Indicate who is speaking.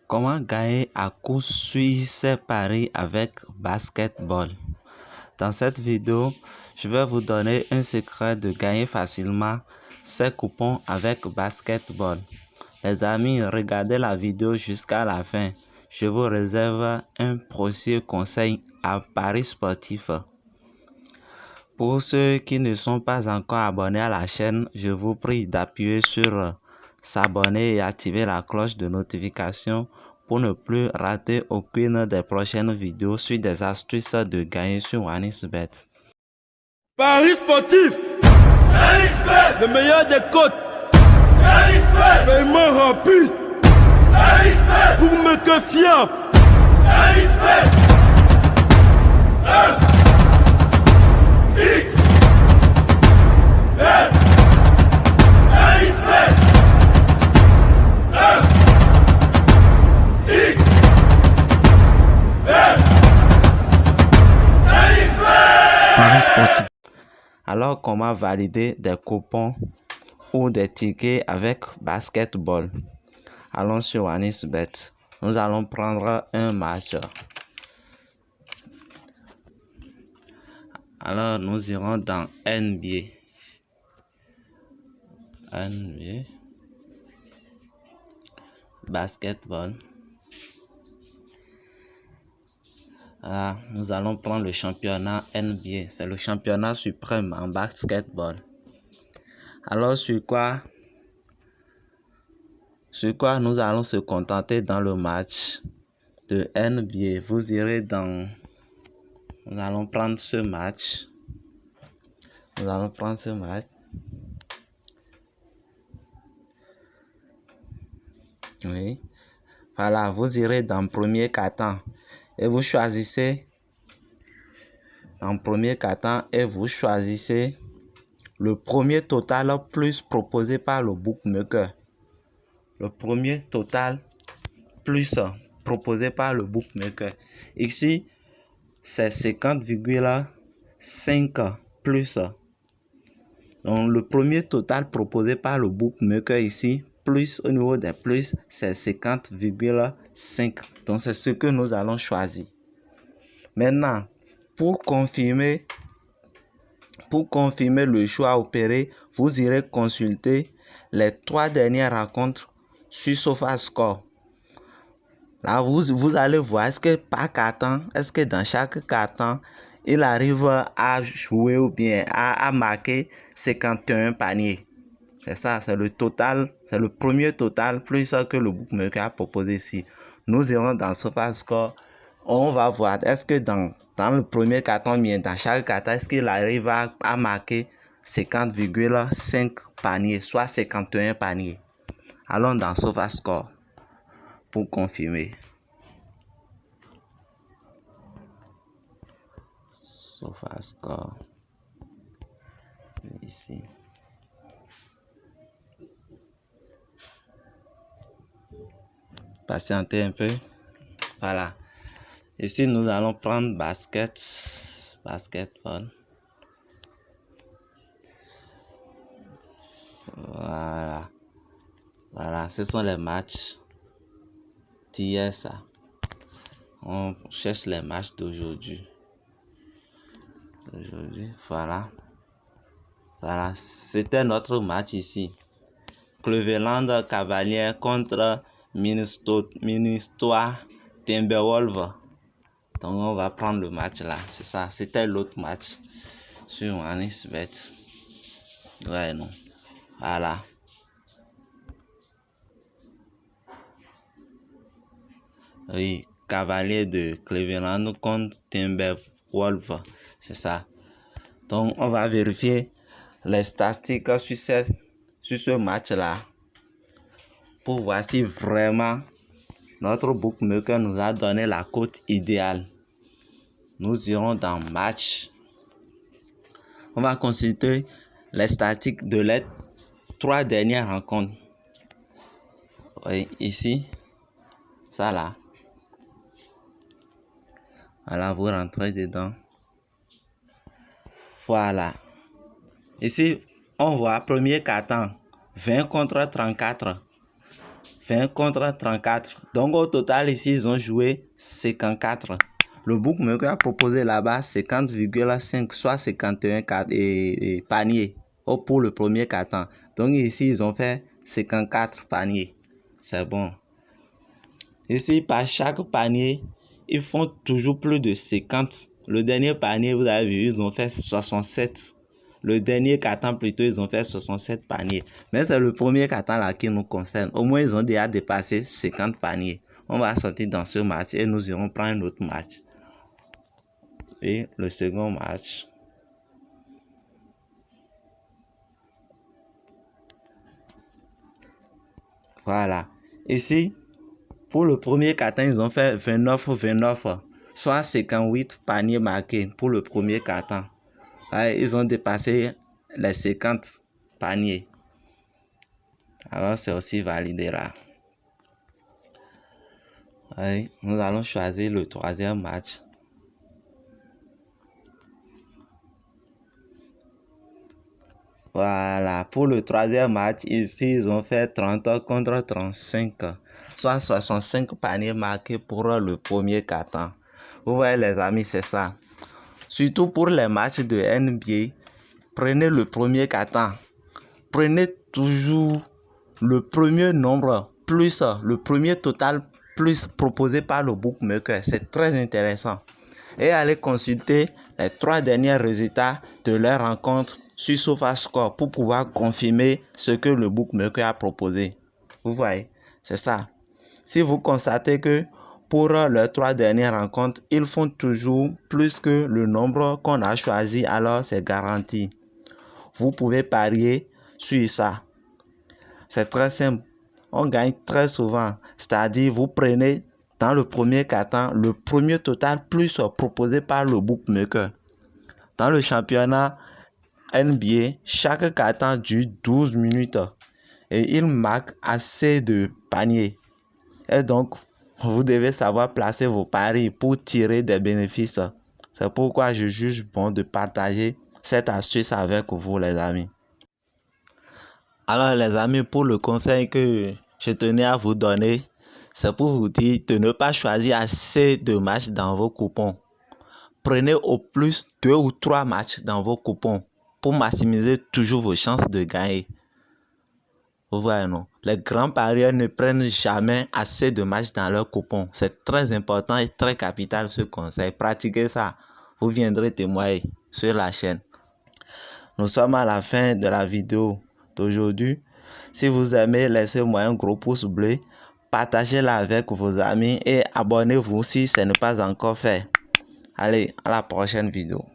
Speaker 1: Comment gagner à coup sur ses paris avec basketball? Dans cette vidéo, je vais vous donner un secret de gagner facilement ces coupons avec basketball. Les amis, regardez la vidéo jusqu'à la fin. Je vous réserve un précieux conseil à paris sportif. Pour ceux qui ne sont pas encore abonnés à la chaîne, je vous prie d'appuyer sur s'abonner et activer la cloche de notification pour ne plus rater aucune des prochaines vidéos sur des astuces de gagner sur OneXBet.
Speaker 2: Paris sportif, le meilleur des cotes, paiement rapide, pour me que fiable. Paris sportif.
Speaker 1: Alors, comment valider des coupons ou des tickets avec basketball? Allons sur OneXBet. Nous allons prendre un match. Alors, nous irons dans NBA. Basketball. Nous allons prendre le championnat NBA. C'est le championnat suprême en basketball. Alors, sur quoi nous allons se contenter dans le match de NBA? Vous irez dans... Nous allons prendre ce match. Oui. Voilà, vous irez dans premier quart-temps et vous choisissez le premier total plus proposé par le bookmaker. Le premier total plus proposé par le bookmaker. Ici, c'est 50,5 plus. Donc, le premier total proposé par le bookmaker ici, plus au niveau des plus, c'est 50,5. Donc, c'est ce que nous allons choisir. Maintenant, pour confirmer le choix opéré, vous irez consulter les 3 dernières rencontres sur SofaScore. Là, vous allez voir, est-ce que par carton, est-ce que dans chaque carton, il arrive à jouer ou bien à marquer 51 paniers. C'est ça, c'est le total, c'est le premier total plus que le bookmaker a proposé ici. Nous irons dans SofaScore. On va voir, est-ce que dans le premier carton, bien dans chaque carton, est-ce qu'il arrive à marquer 50,5 paniers, soit 51 paniers. Allons dans SofaScore pour confirmer. SofaScore. Ici. Patientez un peu. Voilà. Ici, nous allons prendre basketball. Voilà. Voilà, ce sont les matchs d'hier, ça. On cherche les matchs d'aujourd'hui. Voilà. Voilà, c'était notre match ici. Cleveland Cavaliers contre Minnesota Timberwolves. Donc on va prendre le match là, c'est ça. C'était l'autre match sur OneXBet. Ouais, non. Voilà. Oui, Cavaliers de Cleveland contre Timberwolves. C'est ça. Donc on va vérifier les statistiques sur ce match là pour voir si vraiment notre bookmaker nous a donné la cote idéale. Nous irons dans match. On va consulter les statistiques de les 3 dernières rencontres. Oui, ici, ça là. Voilà, vous rentrez dedans. Voilà. Ici, on voit premier quart-temps, 20 contre 34. 20 contre 34. Donc au total ici, ils ont joué 54. Le bookmaker a proposé là-bas 50,5, soit 51 paniers pour le premier carton. Donc ici, ils ont fait 54 paniers. C'est bon. Ici, par chaque panier, ils font toujours plus de 50. Le dernier panier, vous avez vu, ils ont fait 67. Le dernier carton, plutôt, ils ont fait 67 paniers. Mais c'est le premier carton là qui nous concerne. Au moins, ils ont déjà dépassé 50 paniers. On va sortir dans ce match et nous irons prendre un autre match. Et le second match. Voilà. Ici, pour le premier carton, ils ont fait 29, soit 58 paniers marqués pour le premier carton. Ils ont dépassé les 50 paniers. Alors, c'est aussi validé là. Nous allons choisir le troisième match. Voilà, pour le troisième match, ici, ils ont fait 30 contre 35, soit 65 paniers marqués pour le premier carton. Vous voyez les amis, c'est ça. Surtout pour les matchs de NBA, prenez le premier carton. Prenez toujours le premier nombre plus le premier total plus proposé par le bookmaker. C'est très intéressant. Et allez consulter les 3 derniers résultats de leur rencontre sur SofaScore pour pouvoir confirmer ce que le bookmaker a proposé. Vous voyez, c'est ça. Si vous constatez que pour les 3 dernières rencontres, ils font toujours plus que le nombre qu'on a choisi, alors c'est garanti. Vous pouvez parier sur ça. C'est très simple. On gagne très souvent. C'est-à-dire, vous prenez dans le premier carton le premier total plus proposé par le bookmaker. Dans le championnat NBA, chaque carton dure 12 minutes et il marque assez de paniers. Et donc, vous devez savoir placer vos paris pour tirer des bénéfices. C'est pourquoi je juge bon de partager cette astuce avec vous, les amis. Alors, les amis, pour le conseil que je tenais à vous donner, c'est pour vous dire de ne pas choisir assez de matchs dans vos coupons. Prenez au plus 2 ou 3 matchs dans vos coupons pour maximiser toujours vos chances de gagner. Vous voyez, non? Les grands parieurs ne prennent jamais assez de matchs dans leurs coupons. C'est très important et très capital ce conseil. Pratiquez ça. Vous viendrez témoigner sur la chaîne. Nous sommes à la fin de la vidéo d'aujourd'hui. Si vous aimez, laissez-moi un gros pouce bleu. Partagez-la avec vos amis et abonnez-vous si ce n'est pas encore fait. Allez, à la prochaine vidéo.